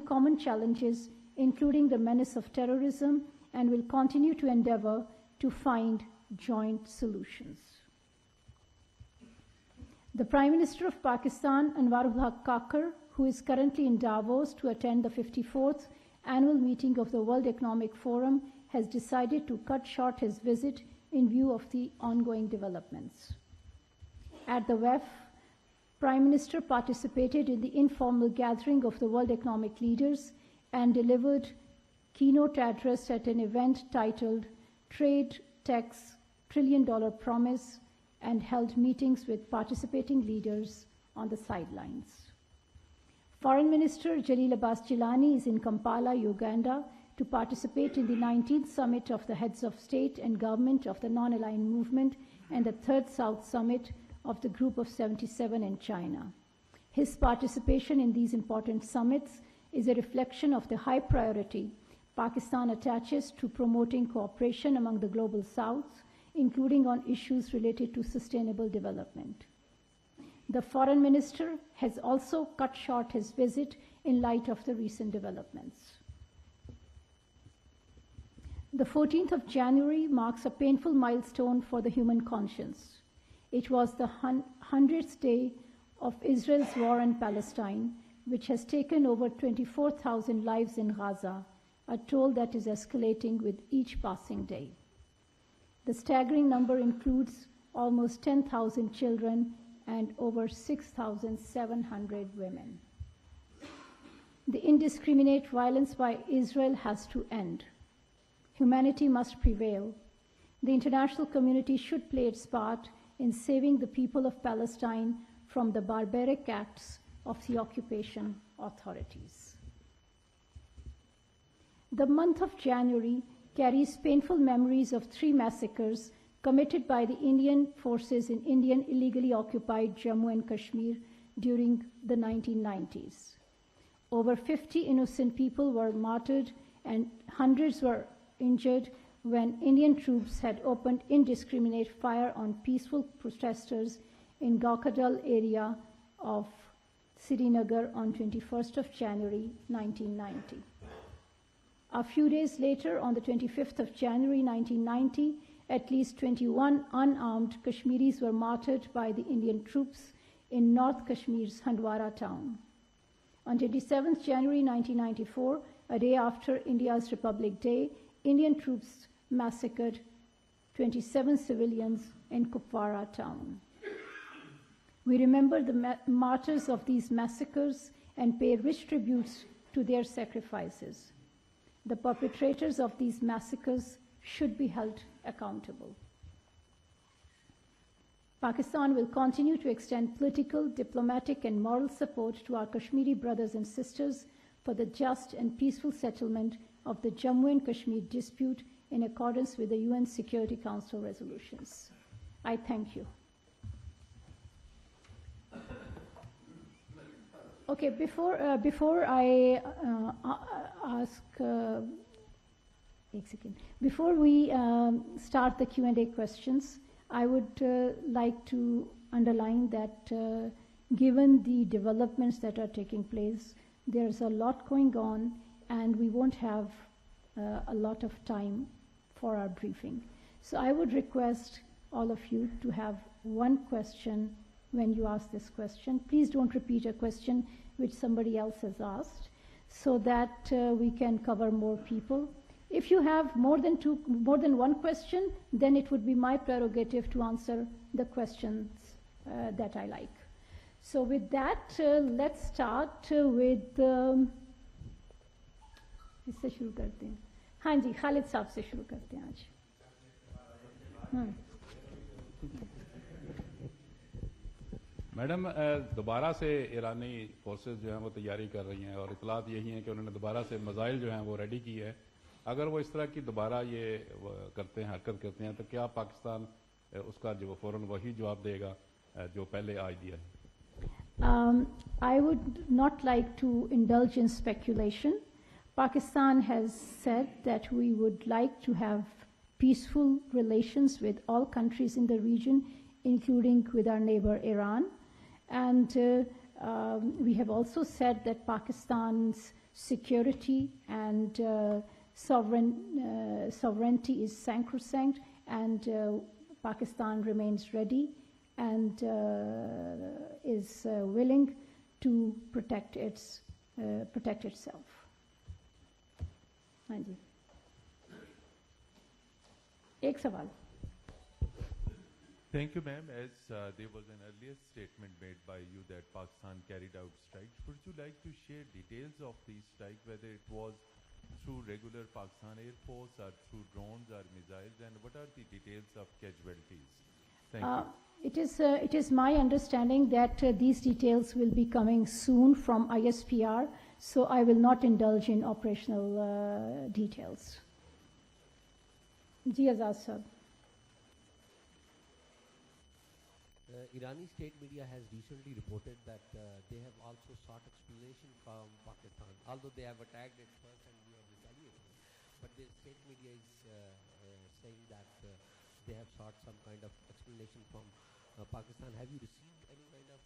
common challenges, including the menace of terrorism, and will continue to endeavor to find joint solutions. The Prime Minister of Pakistan, Anwarul Haq Kakar, who is currently in Davos to attend the 54th annual meeting of the World Economic Forum, has decided to cut short his visit in view of the ongoing developments. At the WEF, Prime Minister participated in the informal gathering of the World Economic Leaders and delivered keynote address at an event titled Trade, Tech's Trillion-Dollar Promise, and held meetings with participating leaders on the sidelines. Foreign Minister Jalil Abbas Jilani is in Kampala, Uganda, to participate in the 19th Summit of the Heads of State and Government of the Non-Aligned Movement and the 3rd South Summit of the Group of 77 in China. His participation in these important summits is a reflection of the high priority Pakistan attaches to promoting cooperation among the Global South, including on issues related to sustainable development. The Foreign Minister has also cut short his visit in light of the recent developments. The 14th of January marks a painful milestone for the human conscience. It was the 100th day of Israel's war in Palestine, which has taken over 24,000 lives in Gaza, a toll that is escalating with each passing day. The staggering number includes almost 10,000 children and over 6,700 women. The indiscriminate violence by Israel has to end. Humanity must prevail. The international community should play its part in saving the people of Palestine from the barbaric acts of the occupation authorities. The month of January carries painful memories of 3 massacres committed by the Indian forces in Indian illegally occupied Jammu and Kashmir during the 1990s. Over 50 innocent people were martyred and hundreds were injured when Indian troops had opened indiscriminate fire on peaceful protesters in Gaukadal area of Srinagar on 21st of January 1990. A few days later, on the 25th of January 1990, at least 21 unarmed Kashmiris were martyred by the Indian troops in North Kashmir's Handwara town. On 27th January 1994, a day after India's Republic Day, Indian troops massacred 27 civilians in Kupwara town. We remember the martyrs of these massacres and pay rich tributes to their sacrifices. The perpetrators of these massacres should be held accountable. Pakistan will continue to extend political, diplomatic, and moral support to our Kashmiri brothers and sisters for the just and peaceful settlement of the Jammu and Kashmir dispute in accordance with the UN Security Council resolutions. I thank you. Okay, before I ask, before we start the Q&A questions, I would like to underline that given the developments that are taking place, there's a lot going on, and we won't have a lot of time for our briefing. So I would request all of you to have one question when you ask this question. Please don't repeat a question which somebody else has asked, so that we can cover more people. If you have more than one question, then it would be my prerogative to answer the questions that I like. So with that, let's start with इससे शुरू करते हैं. हाँ जी, खालिद साहब से शुरू करते हैं आज. मैडम, दोबारा से ईरानी फोर्सेस जो हैं वो तैयारी कर रही हैं और इतलात यही हैं कि उन्होंने दोबारा से मिसाइल जो हैं वो रेडी की है. अगर वो इस तरह की दोबारा ये करते हैं, हरकत करते हैं, तो क्या पाकिस्तान उसका जो फौरन वही जवाब देगा जो पहले आज दिया है? I would not like to indulge in speculation. Pakistan has said that we would like to have peaceful relations with all countries in the region, including with our neighbor Iran. And we have also said that Pakistan's security and sovereignty is sacrosanct, and Pakistan remains ready and is willing to protect itself. हाँ जी, एक सवाल. Thank you, ma'am. As there was an earlier statement made by you that Pakistan carried out strikes, would you like to share details of these strikes, whether it was through regular Pakistan Air Force or through drones or missiles, and what are the details of casualties? Thank you. It is my understanding that these details will be coming soon from ISPR, so I will not indulge in operational details. Ji Azad sir. Irani state media has recently reported that they have also sought explanation from Pakistan, although they have attacked it first and we have retaliated. But the state media is saying that they have sought some kind of explanation from Pakistan. Have you received any kind of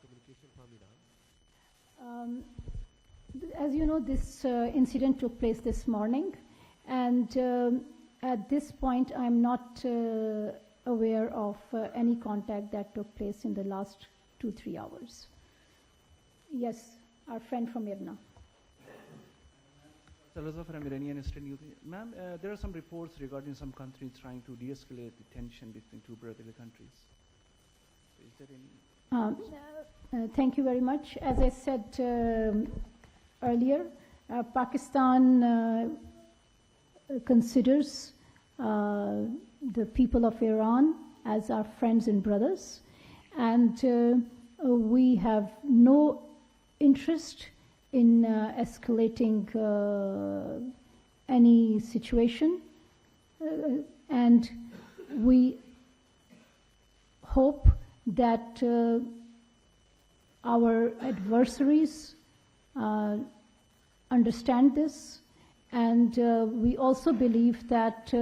communication from Iran? As you know, this incident took place this morning, and at this point I'm not aware of any contact that took place in the last 2-3 hours. Yes, our friend from Irna. Salazar from Iranian Institute News. Ma'am, there are some reports regarding some countries trying to de-escalate the tension between two brotherly countries. Is there any? Thank you very much. As I said earlier, Pakistan considers the people of Iran as our friends and brothers, and we have no interest in escalating any situation, and we hope that our adversaries understand this, and we also believe that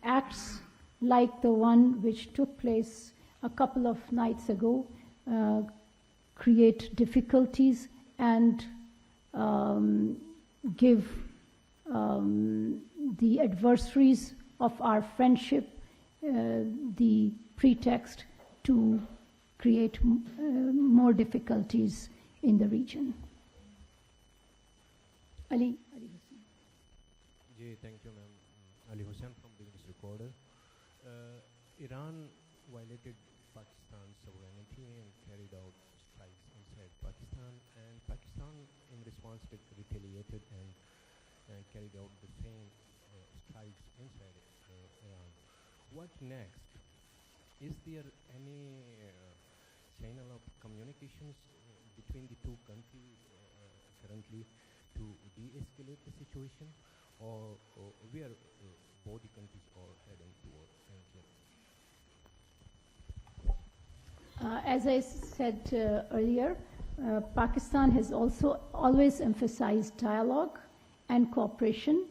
acts like the one which took place a couple of nights ago create difficulties and give the adversaries of our friendship the pretext to create more difficulties in the region. Ali. Thank you, ma'am. Ali Hussain from Business Recorder. Iran violated Pakistan's sovereignty and carried out strikes inside Pakistan, and Pakistan in response retaliated and carried out the same strikes inside Iran. What next? Is there any channel of communications between the two countries currently to de-escalate the situation, or where both the countries are heading toward? Thank you. As I said earlier, Pakistan has also always emphasized dialogue and cooperation,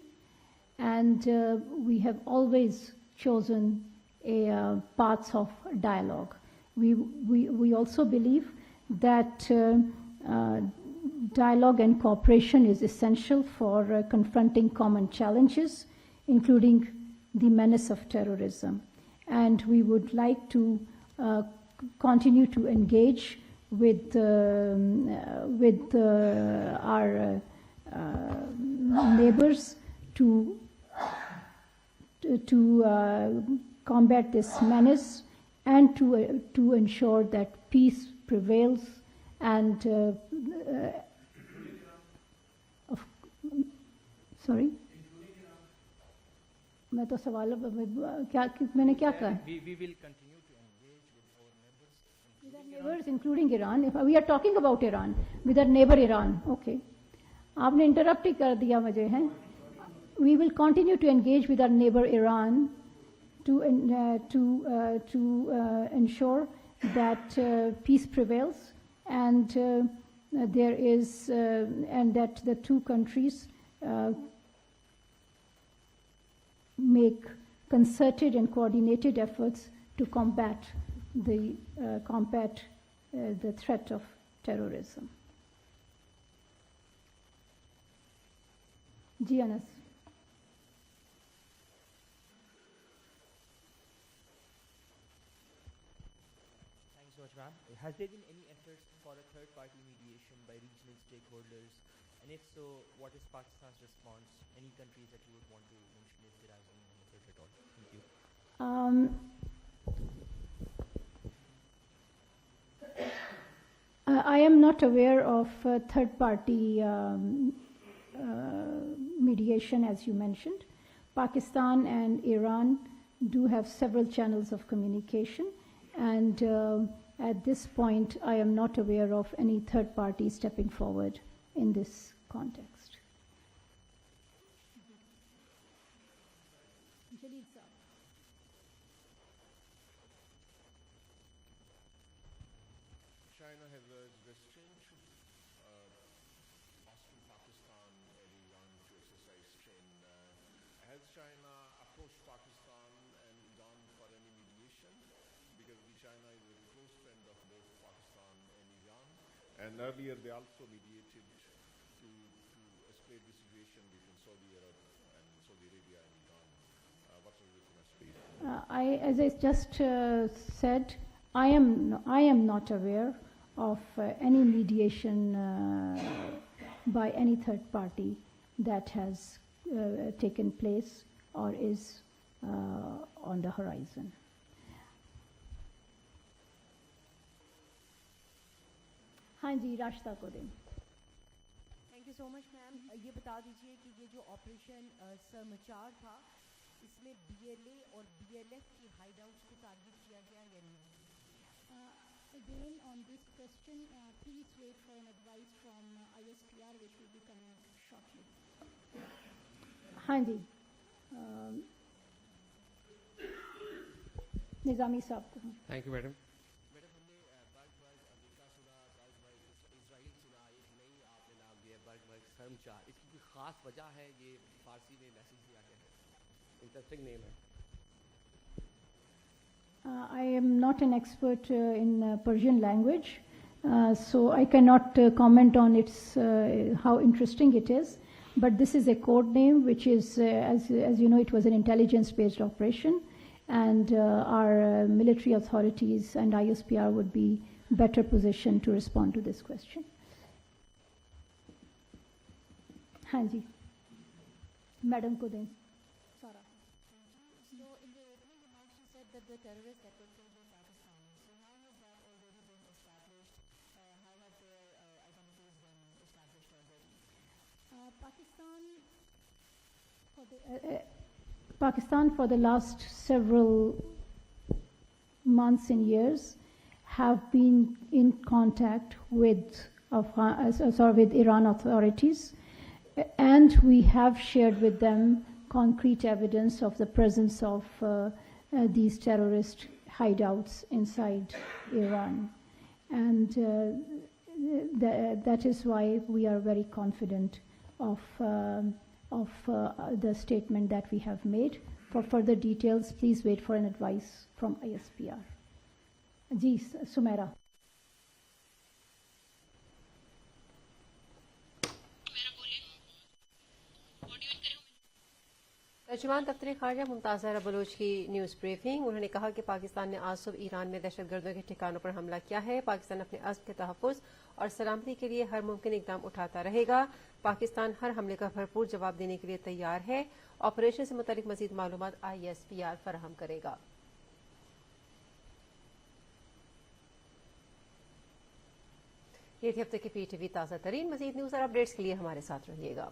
and we have always chosen a path of dialogue. We also believe that dialogue and cooperation is essential for confronting common challenges, including the menace of terrorism. And we would like to continue to engage with our neighbors to combat this menace and to ensure that peace prevails and sorry, मैं तो सवाल क्या मैंने क्या कहा? We will continue to engage with our neighbors. With our neighbors, including Iran. If we are talking about Iran, with our neighbor Iran. Okay, आपने interrupt ही कर दिया मुझे हैं. We will continue to engage with our neighbor Iran to ensure that peace prevails and there is and that the two countries make concerted and coordinated efforts to combat the threat of terrorism. Ji Anas. Thanks so much, ma'am. Has there been any efforts for a third-party mediation by regional stakeholders? And if so, what is Pakistan's response? Any countries that you would want to mention if there has been any effort at all? Thank you. I am not aware of third-party mediation, as you mentioned. Pakistan and Iran do have several channels of communication, and at this point, I am not aware of any third party stepping forward in this context. China has urged restraint, asking Pakistan and Iran to exercise restraint. Has China approached Pakistan and Iran for any mediation? Because China is a close friend of both Pakistan and Iran. And earlier they also mediated to escalate the situation between Saudi Arabia and Iran. What are your comments, please? As I just said, I am not aware of any mediation by any third party that has taken place or is on the horizon. हाँ जी, रास्ता को दें. Thank you so much ma'am. ये बता दीजिए कि ये जो ऑपरेशन समाचार था, इसमें BLA और BLF की हाइडआउट्स को टारगेट किया गया या नहीं? Again, on this question, please wait for an advice from ISPR, which will be coming shortly. हाँ जी, निज़ामी साहब को. Thank you, madam. मैडम, हमने बर्ग अमेरिका सुना, बर्ग इजराइल सुना, एक नई आपने नाम दिया बर्ग समाचार. इसकी कोई खास वजह है? ये फारसी में मैसेज दिया गया है. इंटरेस्टिंग नेम है. I am not an expert in Persian language, so I cannot comment on its how interesting it is. But this is a code name, which is, as you know, it was an intelligence-based operation, and our military authorities and ISPR would be better positioned to respond to this question. हाँ जी, madam को दें. That the terrorists that were killed in Pakistan, so how has that already been established? How have their identities been established already? Pakistan for the last several months and years have been in contact with Iran authorities, and we have shared with them concrete evidence of the presence of these terrorist hideouts inside Iran. And that is why we are very confident of the statement that we have made. For further details, please wait for an advice from ISPR. Ji, Sumaira. तर्जुमान दफ्तर ख़ारजा Mumtaz Zahra Bloch की news briefing. उन्होंने कहा कि पाकिस्तान ने आज सुबह Iran में दहशतगर्दों के ठिकानों पर हमला किया है. पाकिस्तान अपने अज़्म के तहफ़्फ़ुज़ और सलामती के लिए हर मुमकिन इक़दाम उठाता रहेगा. पाकिस्तान हर हमले का भरपूर जवाब देने के लिए तैयार है. ऑपरेशन से मुतालिक मज़ीद मालूमात ISPR फराहम करेगा. ये थी अब तक की PTV ताज़ा तरीन. मज़ीद न्यूज़ और अपडेट्स के लिए हमारे साथ रहिएगा.